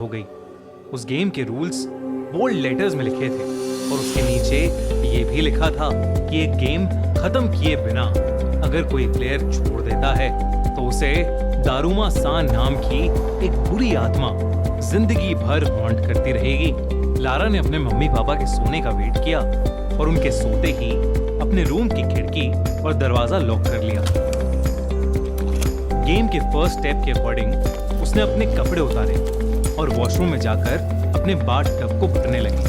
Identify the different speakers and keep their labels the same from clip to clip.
Speaker 1: हो गई। उस गेम के रूल्स बोल्ड लेटर्स में लिखे थे और उसके नीचे ये भी लिखा था कि एक गेम खत्म किए बिना अगर कोई प्लेयर छोड़ देता है तो उसे दारुमा सान नाम की एक बुरी आत्मा जिंदगी भर हॉन्ट करती रहेगी। लारा ने अपने मम्मी पापा के सोने का वेट किया और उनके सोते ही अपने रूम की खिड़की और दरवाजा लॉक कर लिया। गेम के फर्स्ट स्टेप के अकॉर्डिंग उसने अपने कपड़े उतारे और वॉशरूम में जाकर अपने बाथ टब को भरने लगी।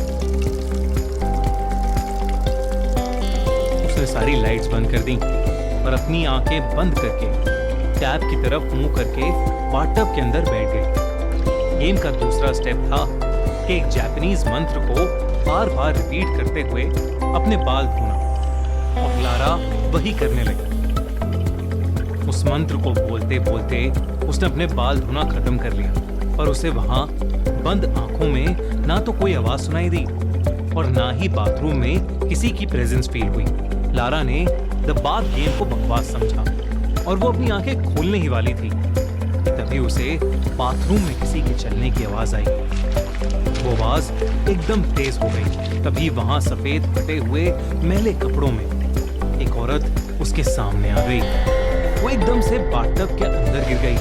Speaker 1: उसने सारी लाइट्स बंद कर दी और अपनी आंखें बंद करके टैप की तरफ मुंह करके बाथ टब के अंदर बैठ गई। गेम का दूसरा स्टेप था कि एक जापानीज मंत्र को बार बार रिपीट करते हुए अपने बाल धोना और लारा वही करने लगी। उस मंत्र को बोलते बोलते उसने अपने बाल धोना खत्म कर लिया और उसे वहां बंद आंखों में ना तो कोई आवाज सुनाई दी और ना ही बाथरूम में किसी की प्रेजेंस फील हुई। लारा ने द बाथ गेम को बकवास समझा और वो अपनी आंखें खोलने ही वाली थी, तभी उसे बाथरूम में किसी के चलने की आवाज आई। वो आवाज एकदम तेज हो गई। तभी वहां सफेद फटे हुए मैले कपड़ों में एक औरत उसके सामने आ गई। वो एकदम से बाथटब के अंदर गिर गई,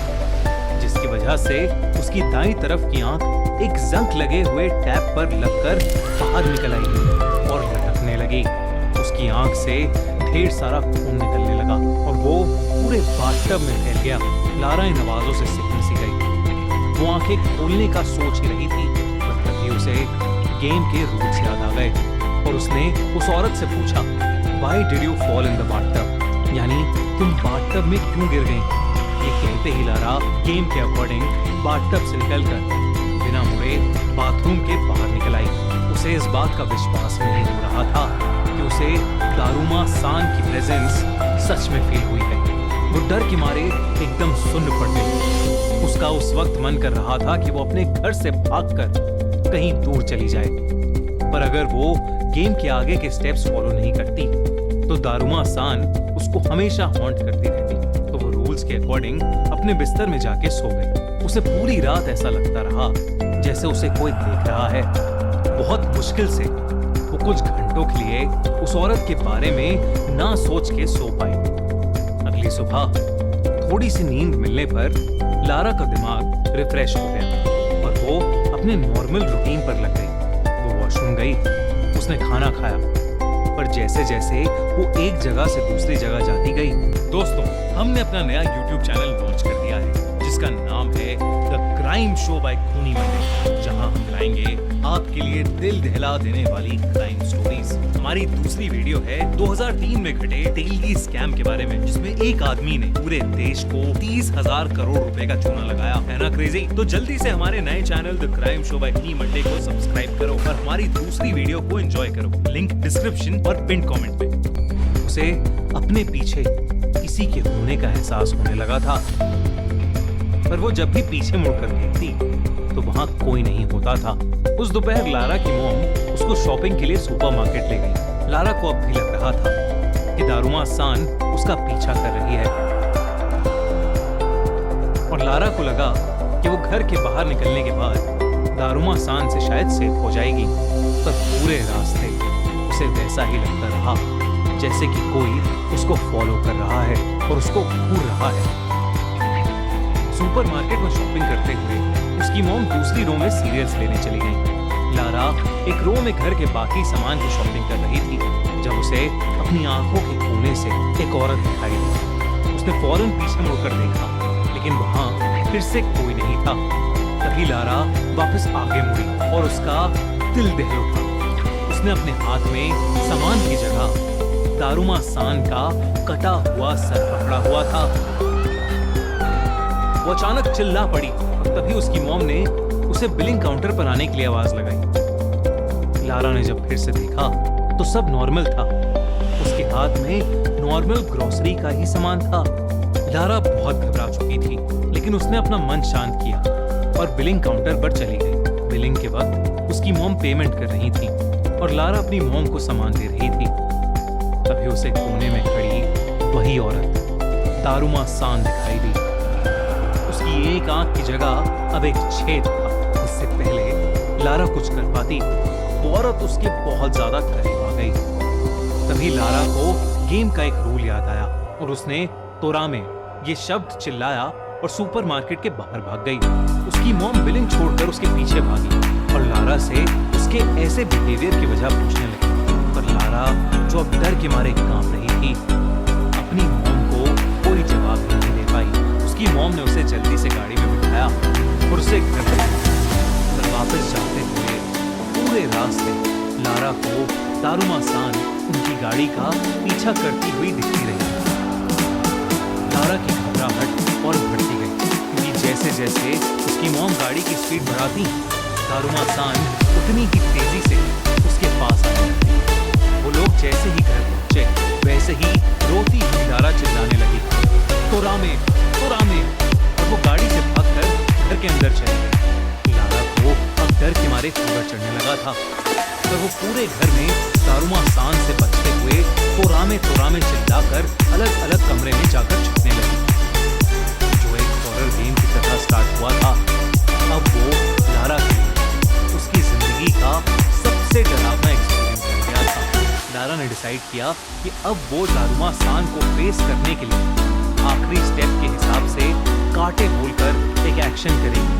Speaker 1: जिसकी वजह से उसकी दाईं तरफ की आंख एक जंग लगे हुए टैप पर लगकर बाहर निकल आई और लटकने लगी। उसकी आंख से ढेर सारा खून निकलने लगा और वो पूरे बाथटब में फैल गया। लारा इन आवाजों से सिहर सी गई। वो आंखें खोलने का सोच ही रही थी, पर तभी उसे गेम के रूल्स याद आ गए और उसने उस औरत से पूछा, "Why did you fall in the bathtub?" यानी तुम बाथटब में क्यों गिर गई? ये कहते ही लारा गेम के अकॉर्डिंग बाथटब से निकलकर बिना मुड़े बाथरूम के बाहर निकल आई। उसे इस बात का विश्वास नहीं हो रहा था कि उसे दारुमा सान की प्रेजेंस सच में फील हुई है। वो डर के मारे एकदम सुन्न पड़ गई। उसका उस वक्त मन कर रहा था कि वो अपने घर से भागकर कहीं दूर चली जाए, पर अगर वो गेम के आगे के स्टेप्स फॉलो नहीं करती तो दारुमा सान उसको हमेशा हॉन्ट करती रहती। तो वो रूल्स के अकॉर्डिंग अपने बिस्तर में जाके सो गई। उसे पूरी रात ऐसा लगता रहा जैसे उसे कोई देख रहा है। बहुत मुश्किल से वो कुछ घंटों के लिए उस औरत के बारे में ना सोच के सो पाई। अगली सुबह थोड़ी सी नींद मिलने पर लारा का दिमाग रिफ्रेश हो गया और वो अपने नॉर्मल रूटीन पर लग गई। वो वॉशरूम गई, उसने खाना खाया, पर जैसे जैसे वो एक जगह से दूसरी जगह जाती गई। दोस्तों, हमने अपना नया YouTube चैनल लॉन्च कर दिया है जिसका नाम है द क्राइम शो बाय खूनी मंडे, जहां हम लाएंगे आपके लिए दिल दहला देने वाली क्राइम स्टोरीज। हमारी दूसरी वीडियो है 2003 में घटे तेलगी स्कैम के बारे में, जिसमें एक आदमी ने पूरे देश को 30,000 करोड़ रुपए का चूना लगाया। है ना क्रेजी? तो जल्दी से हमारे नए channel the crime show by खूनी मंडे को सब्सक्राइब करो और हमारी दूसरी वीडियो को एंजॉय करो। लिंक डिस्क्रिप्शन और पिन कमेंट में। उसे अपने पीछे किसी के होने का एहसास होने लगा था, पर वो जब भी पीछे मुड़कर देखती तो वहां कोई नहीं होता था। उस दोपहर लारा की मॉम उसको शॉपिंग के लिए सुपरमार्केट ले गई। लारा को अब भी लग रहा था कि दारुमा सान उसका पीछा कर रही है और लारा को लगा कि वो घर के बाहर निकलने के बाद दारुमा सान से शायद सेफ हो जाएगी, पर पूरे रास्ते उसे वैसा ही लगता रहा जैसे कि कोई उसको फॉलो कर रहा है और उसको घूर रहा है। सुपरमार्केट में शॉपिंग करते हुए उसकी मॉम दूसरी रो में सीरियल्स लेने चली गई। लारा एक रो में घर के बाकी सामान की शॉपिंग कर रही थी जब उसे अपनी आंखों के कोने से एक औरत दिखाई दी। उसने फौरन पीछे मुड़कर देखा, लेकिन वहां फिर से कोई नहीं था। तभी लारा वापस आगे मुड़ी और उसका दिल दहल उठा। उसने अपने हाथ में सामान की जगह दारुमा सान का कटा हुआ सर पकड़ा हुआ था। वो अचानक चिल्ला पड़ी और तभी उसकी मॉम ने उसे बिलिंग काउंटर पर आने के लिए आवाज लगाई। लारा ने जब फिर से देखा तो सब नॉर्मल था। उसके हाथ में नॉर्मल ग्रोसरी का ही सामान था। लारा बहुत घबरा चुकी थी, लेकिन उसने अपना मन शांत किया और बिलिंग काउंटर पर चली गई। बिलिंग के वक्त उसकी मॉम पेमेंट कर रही थी और लारा अपनी मॉम को सामान दे रही थी। तभी उसे कोने में खड़ी वही औरत दारुमा सान दिखाई दी। उसकी एक आंख की जगह अब एक छेद था, जिससे लारा कुछ कर पाती, वो औरत उसके बहुत ज्यादा करीब आ गई। तभी लारा को गेम का एक रूल याद आया और उसने तोरामे ये शब्द चिल्लाया और सुपरमार्केट के बाहर भाग गई। उसकी मॉम बिलिंग छोड़कर उसके पीछे भागी और लारा से उसके ऐसे बिहेवियर की वजह पूछने लगी। पर लारा, जो अब डर के मारे कांप रही थी, अपनी मॉम को कोई जवाब नहीं दे पाई। उसकी मॉम ने उसे जल्दी से गाड़ी में बिठाया और उसे घर ले गई। पर वापस जाते हुए पूरे रास्ते लारा को दारुमा सान उनकी गाड़ी का पीछा करती हुई दिखती रही। लारा की घबराहट और बढ़ती गई क्योंकि जैसे जैसे उसकी मॉम गाड़ी की स्पीड बढ़ाती, दारुमा सान उतनी ही तेजी से उसके पास आने लगती। वो लोग जैसे ही घर पहुंचे वैसे ही रोती हुई लारा चिल्लाने लगी, तोरामे तोरामे, और वो गाड़ी से भागकर घर के अंदर चली गई। लारा को अब डर के मारे फीवर चढ़ने लगा था, पर वो पूरे घर में दारुमा सान से बचते हुए तोरामे तोरामे चिल्लाकर अलग अलग कमरे में जाकर छुपने लगी। जो एक हॉरर गेम की तरह स्टार्ट हुआ था, अब वो लारा के लिए उसकी जिंदगी का सबसे डरावना एक्सपीरियंस बन गया था। लारा ने डिसाइड किया कि अब वो दारुमा सान को फेस करने के लिए आखिरी स्टेप के हिसाब से कांटे बोलकर एक एक्शन करेगी,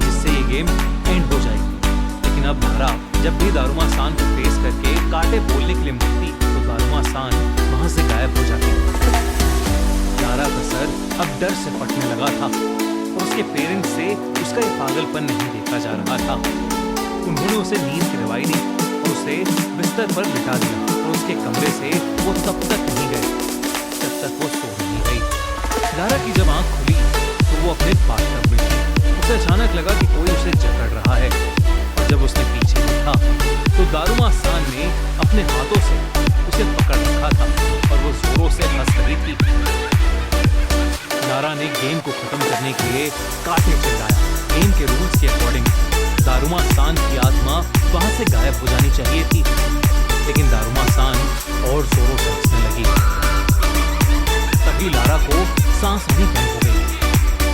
Speaker 1: जिससे ये गेम एंड हो जाएगी। लेकिन अब लारा जब भी दारुमा सान को फेस करके कांटे बोलने के लिए मुड़ती तो दारुमा सान वहां से गायब हो जाती। लारा का सर अब डर से फटने लगा था और उसके पेरेंट्स से उसका ये पागलपन नहीं देखा जा रहा था। उन्होंने उसे नींद की दवाई दी और उसे बिस्तर पर लिटा दिया और उसके कमरे से वो तब तक नहीं गए जब तक वो सो नहीं गई। लारा की जब आंख खुली तो वो अपने बाथटब में थी। उसे अचानक लगा कि कोई उसे जकड़ रहा है और जब उसने पीछे देखा तो दारुमा सान ने अपने हाथों से उसे पकड़ रखा था और वो जोरों से हंस रही थी। लारा ने गेम को खत्म करने के लिए कांटे चिल्लाया। गेम के रूल्स के अकॉर्डिंग दारुमा सान की आत्मा वहां से गायब हो जानी चाहिए थी, लेकिन दारुमा सान और जोरों से हंसने लगी। तभी लारा को सांस भी बंद हो गई।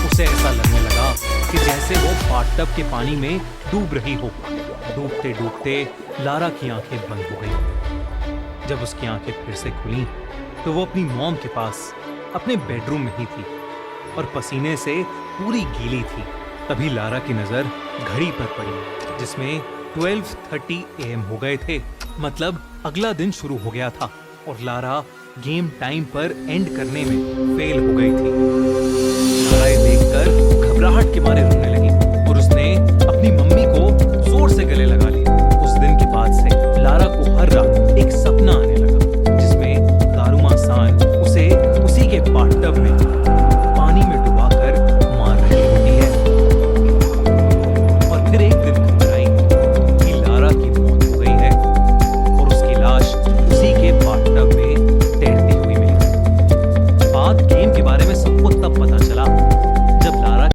Speaker 1: उसे ऐसा लगने लगा कि जैसे वो बाथटब के पानी में डूब रही हो। डूबते डूबते लारा की आंखें बंद हो गईं। जब उसकी आंखें फिर से खुली तो वो अपनी मॉम के पास अपने बेडरूम में ही थी और पसीने से पूरी गीली थी। तभी लारा की नजर घड़ी पर पड़ी जिसमें 12:30 AM हो गए थे। मतलब अगला दिन शुरू हो गया था और लारा गेम टाइम पर एंड करने में फेल हो गई थी। लारा ये देखकर घबराहट के मारे रोने लगी और उसने अपनी मम्मी को जोर से गले लगा लिया। उस दिन के बाद से लारा को हर रात एक सपना आने लगा जिसमें दारुमा सान उसे उसी के बाथटब में